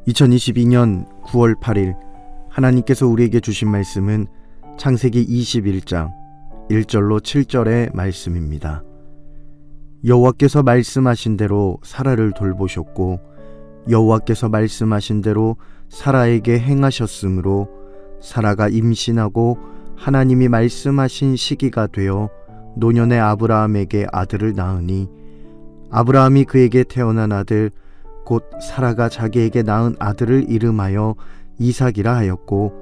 2022년 9월 8일 하나님께서 우리에게 주신 말씀은 창세기 21장 1절로 7절의 말씀입니다. 여호와께서 말씀하신 대로 사라를 돌보셨고 여호와께서 말씀하신 대로 사라에게 행하셨으므로 사라가 임신하고 하나님이 말씀하신 시기가 되어 노년의 아브라함에게 아들을 낳으니 아브라함이 그에게 태어난 아들 곧 사라가 자기에게 낳은 아들을 이름하여 이삭이라 하였고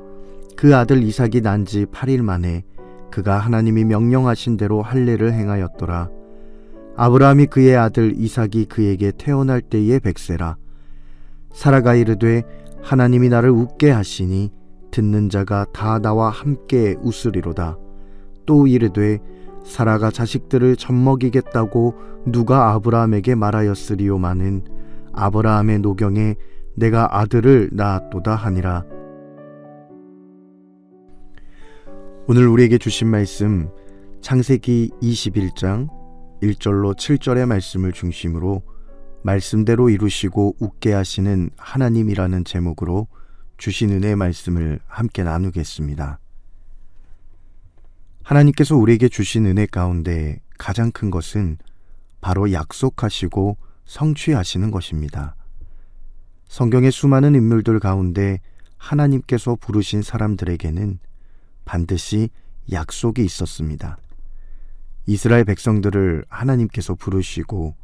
그 아들 이삭이 난 지 8일 만에 그가 하나님이 명령하신 대로 할례를 행하였더라. 아브라함이 그의 아들 이삭이 그에게 태어날 때에 100세라. 사라가 이르되 하나님이 나를 웃게 하시니 듣는 자가 다 나와 함께 웃으리로다. 또 이르되 사라가 자식들을 젖먹이겠다고 누가 아브라함에게 말하였으리요마는 아브라함의 노경에 내가 아들을 낳았도다 하니라. 오늘 우리에게 주신 말씀 창세기 21장 1절로 7절의 말씀을 중심으로 말씀대로 이루시고 웃게 하시는 하나님이라는 제목으로 주신 은혜의 말씀을 함께 나누겠습니다. 하나님께서 우리에게 주신 은혜 가운데 가장 큰 것은 바로 약속하시고 성취하시는 것입니다. 성경의 수많은 인물들 가운데 하나님께서 부르신 사람들에게는 반드시 약속이 있었습니다. 이스라엘 백성들을 하나님께서 부르시고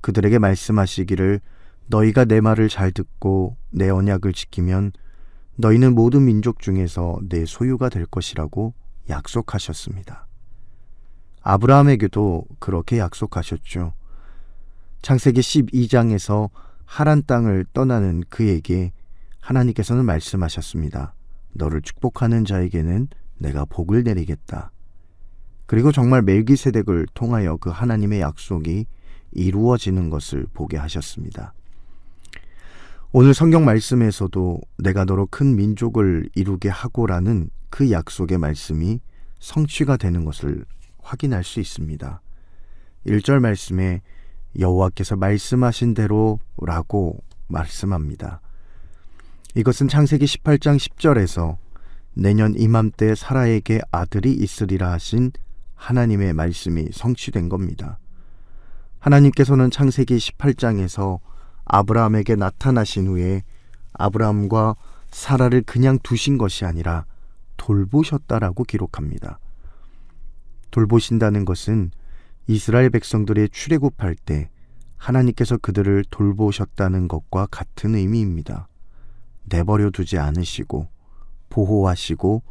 그들에게 말씀하시기를 너희가 내 말을 잘 듣고 내 언약을 지키면 너희는 모든 민족 중에서 내 소유가 될 것이라고 약속하셨습니다. 아브라함에게도 그렇게 약속하셨죠. 창세기 12장에서 하란 땅을 떠나는 그에게 하나님께서는 말씀하셨습니다. 너를 축복하는 자에게는 내가 복을 내리겠다. 그리고 정말 멜기세덱을 통하여 그 하나님의 약속이 이루어지는 것을 보게 하셨습니다. 오늘 성경 말씀에서도 내가 너로 큰 민족을 이루게 하고라는 그 약속의 말씀이 성취가 되는 것을 확인할 수 있습니다. 1절 말씀에 여호와께서 말씀하신 대로 라고 말씀합니다. 이것은 창세기 18장 10절에서 내년 이맘때 사라에게 아들이 있으리라 하신 하나님의 말씀이 성취된 겁니다. 하나님께서는 창세기 18장에서 아브라함에게 나타나신 후에 아브라함과 사라를 그냥 두신 것이 아니라 돌보셨다라고 기록합니다. 돌보신다는 것은 이스라엘 백성들의 출애굽할 때 하나님께서 그들을 돌보셨다는 것과 같은 의미입니다. 내버려 두지 않으시고 보호하시고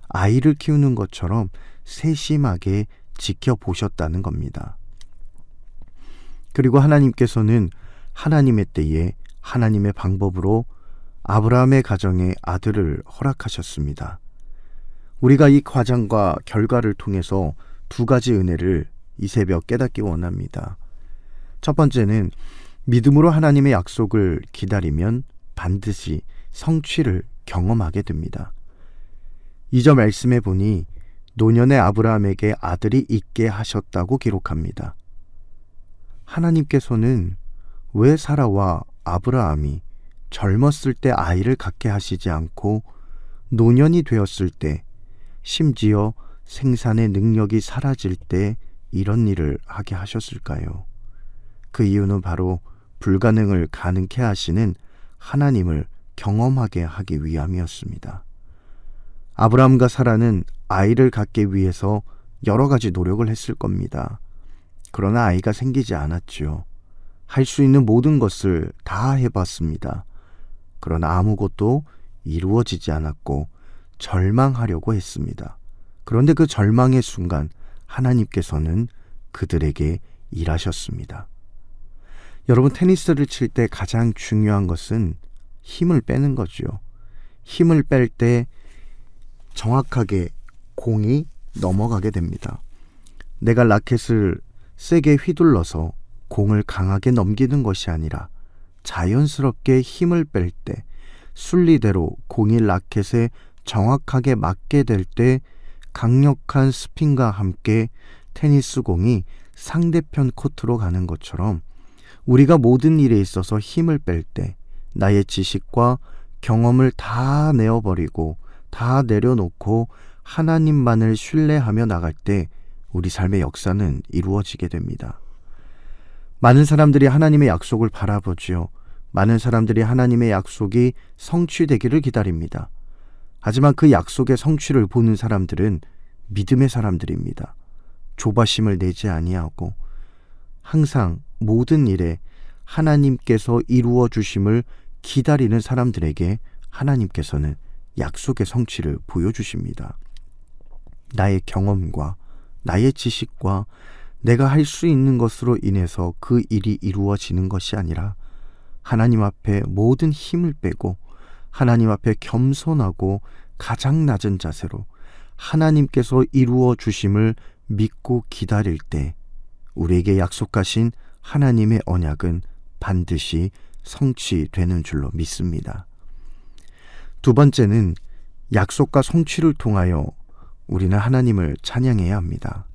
아이를 키우는 것처럼 세심하게 지켜보셨다는 겁니다. 그리고 하나님께서는 하나님의 때에 하나님의 방법으로 아브라함의 가정에 아들을 허락하셨습니다. 우리가 이 과정과 결과를 통해서 두 가지 은혜를 이 새벽 깨닫기 원합니다. 첫 번째는 믿음으로 하나님의 약속을 기다리면 반드시 성취를 경험하게 됩니다. 2절 말씀에 보니 노년의 아브라함에게 아들이 있게 하셨다고 기록합니다. 하나님께서는 왜 사라와 아브라함이 젊었을 때 아이를 갖게 하시지 않고 노년이 되었을 때, 심지어 생산의 능력이 사라질 때 이런 일을 하게 하셨을까요? 그 이유는 바로 불가능을 가능케 하시는 하나님을 경험하게 하기 위함이었습니다. 아브라함과 사라는 아이를 갖기 위해서 여러 가지 노력을 했을 겁니다. 그러나 아이가 생기지 않았죠. 할 수 있는 모든 것을 다 해봤습니다. 그러나 아무것도 이루어지지 않았고 절망하려고 했습니다. 그런데 그 절망의 순간 하나님께서는 그들에게 일하셨습니다. 여러분, 테니스를 칠 때 가장 중요한 것은 힘을 빼는 거죠. 힘을 뺄 때 정확하게 공이 넘어가게 됩니다. 내가 라켓을 세게 휘둘러서 공을 강하게 넘기는 것이 아니라 자연스럽게 힘을 뺄 때 순리대로 공이 라켓에 정확하게 맞게 될 때 강력한 스핀과 함께 테니스 공이 상대편 코트로 가는 것처럼 우리가 모든 일에 있어서 힘을 뺄 때 나의 지식과 경험을 다 내어버리고 다 내려놓고 하나님만을 신뢰하며 나갈 때 우리 삶의 역사는 이루어지게 됩니다. 많은 사람들이 하나님의 약속을 바라보지요. 많은 사람들이 하나님의 약속이 성취되기를 기다립니다. 하지만 그 약속의 성취를 보는 사람들은 믿음의 사람들입니다. 조바심을 내지 아니하고 항상 모든 일에 하나님께서 이루어 주심을 기다리는 사람들에게 하나님께서는 약속의 성취를 보여주십니다. 나의 경험과 나의 지식과 내가 할 수 있는 것으로 인해서 그 일이 이루어지는 것이 아니라 하나님 앞에 모든 힘을 빼고 하나님 앞에 겸손하고 가장 낮은 자세로 하나님께서 이루어 주심을 믿고 기다릴 때 우리에게 약속하신 하나님의 언약은 반드시 성취되는 줄로 믿습니다. 두 번째는 약속과 성취를 통하여 우리는 하나님을 찬양해야 합니다.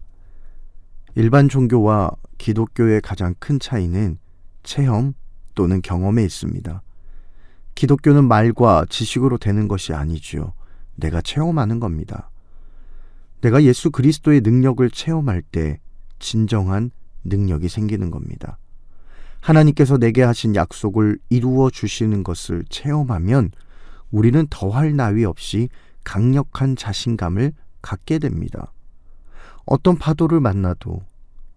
일반 종교와 기독교의 가장 큰 차이는 체험 또는 경험에 있습니다. 기독교는 말과 지식으로 되는 것이 아니지요. 내가 체험하는 겁니다. 내가 예수 그리스도의 능력을 체험할 때 진정한 능력이 생기는 겁니다. 하나님께서 내게 하신 약속을 이루어 주시는 것을 체험하면 우리는 더할 나위 없이 강력한 자신감을 갖게 됩니다. 어떤 파도를 만나도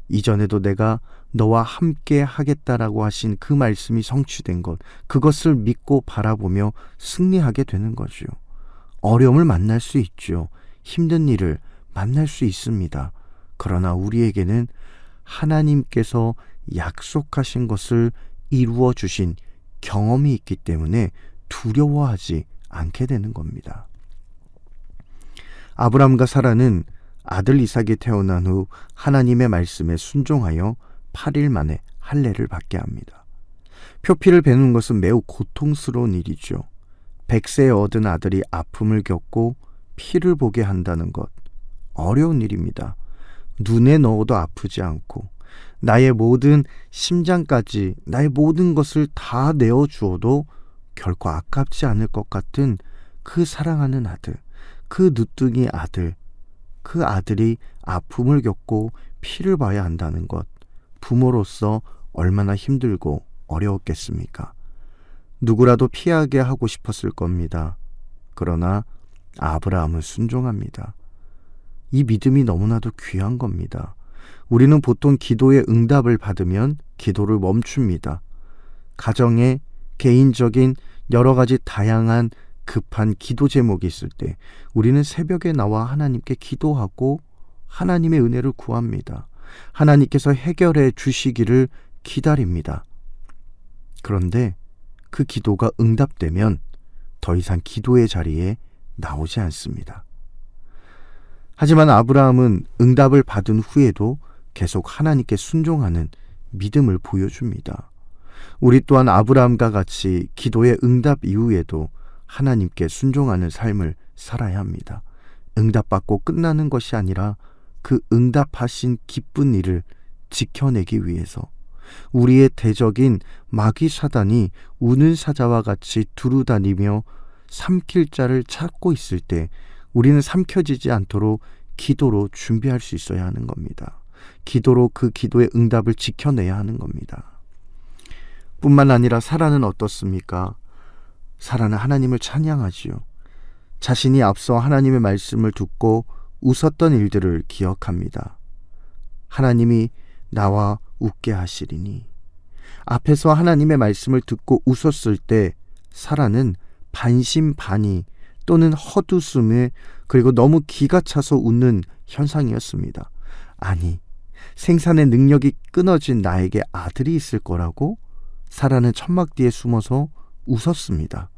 이전에도 내가 너와 함께 하겠다라고 하신 그 말씀이 성취된 것, 그것을 믿고 바라보며 승리하게 되는 거죠. 어려움을 만날 수 있죠. 힘든 일을 만날 수 있습니다. 그러나 우리에게는 하나님께서 약속하신 것을 이루어 주신 경험이 있기 때문에 두려워하지 않게 되는 겁니다. 아브라함과 사라는 아들 이삭이 태어난 후 하나님의 말씀에 순종하여 8일 만에 할례를 받게 합니다. 표피를 베는 것은 매우 고통스러운 일이죠. 100세에 얻은 아들이 아픔을 겪고 피를 보게 한다는 것, 어려운 일입니다. 눈에 넣어도 아프지 않고 나의 모든 심장까지 나의 모든 것을 다 내어주어도 결코 아깝지 않을 것 같은 그 사랑하는 아들, 그 늦둥이 아들, 그 아들이 아픔을 겪고 피를 봐야 한다는 것, 부모로서 얼마나 힘들고 어려웠겠습니까? 누구라도 피하게 하고 싶었을 겁니다. 그러나 아브라함은 순종합니다. 이 믿음이 너무나도 귀한 겁니다. 우리는 보통 기도의 응답을 받으면 기도를 멈춥니다. 가정에 개인적인 여러 가지 다양한 급한 기도 제목이 있을 때 우리는 새벽에 나와 하나님께 기도하고 하나님의 은혜를 구합니다. 하나님께서 해결해 주시기를 기다립니다. 그런데 그 기도가 응답되면 더 이상 기도의 자리에 나오지 않습니다. 하지만 아브라함은 응답을 받은 후에도 계속 하나님께 순종하는 믿음을 보여줍니다. 우리 또한 아브라함과 같이 기도의 응답 이후에도 하나님께 순종하는 삶을 살아야 합니다. 응답받고 끝나는 것이 아니라 그 응답하신 기쁜 일을 지켜내기 위해서 우리의 대적인 마귀 사단이 우는 사자와 같이 두루다니며 삼킬 자를 찾고 있을 때 우리는 삼켜지지 않도록 기도로 준비할 수 있어야 하는 겁니다. 기도로 그 기도의 응답을 지켜내야 하는 겁니다. 뿐만 아니라 사라는 어떻습니까? 사라는 하나님을 찬양하지요. 자신이 앞서 하나님의 말씀을 듣고 웃었던 일들을 기억합니다. 하나님이 나와 웃게 하시리니. 앞에서 하나님의 말씀을 듣고 웃었을 때 사라는 반신반의 또는 헛웃음에 그리고 너무 기가 차서 웃는 현상이었습니다. 아니, 생산의 능력이 끊어진 나에게 아들이 있을 거라고 사라는 천막 뒤에 숨어서 웃었습니다.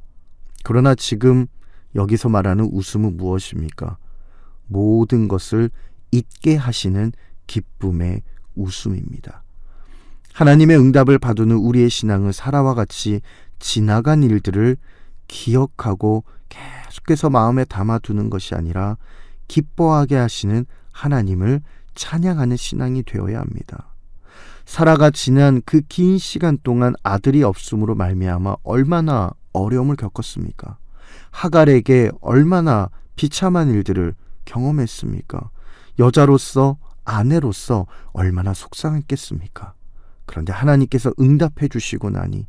그러나 지금 여기서 말하는 웃음은 무엇입니까? 모든 것을 잊게 하시는 기쁨의 웃음입니다. 하나님의 응답을 받은 후 우리의 신앙은 사라와 같이 지나간 일들을 기억하고 계속해서 마음에 담아두는 것이 아니라 기뻐하게 하시는 하나님을 찬양하는 신앙이 되어야 합니다. 사라가 지난 그 긴 시간 동안 아들이 없음으로 말미암아 얼마나 어려움을 겪었습니까? 하갈에게 얼마나 비참한 일들을 경험했습니까? 여자로서, 아내로서 얼마나 속상했겠습니까? 그런데 하나님께서 응답해 주시고 나니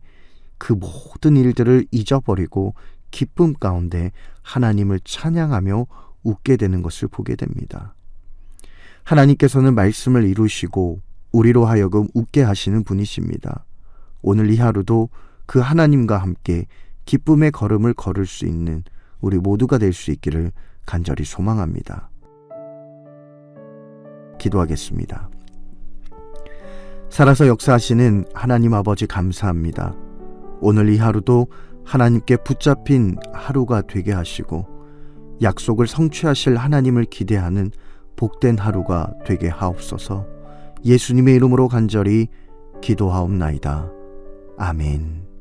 그 모든 일들을 잊어버리고 기쁨 가운데 하나님을 찬양하며 웃게 되는 것을 보게 됩니다. 하나님께서는 말씀을 이루시고 우리로 하여금 웃게 하시는 분이십니다. 오늘 이 하루도 그 하나님과 함께 기쁨의 걸음을 걸을 수 있는 우리 모두가 될 수 있기를 간절히 소망합니다. 기도하겠습니다. 살아서 역사하시는 하나님 아버지 감사합니다. 오늘 이 하루도 하나님께 붙잡힌 하루가 되게 하시고 약속을 성취하실 하나님을 기대하는 복된 하루가 되게 하옵소서. 예수님의 이름으로 간절히 기도하옵나이다. 아멘.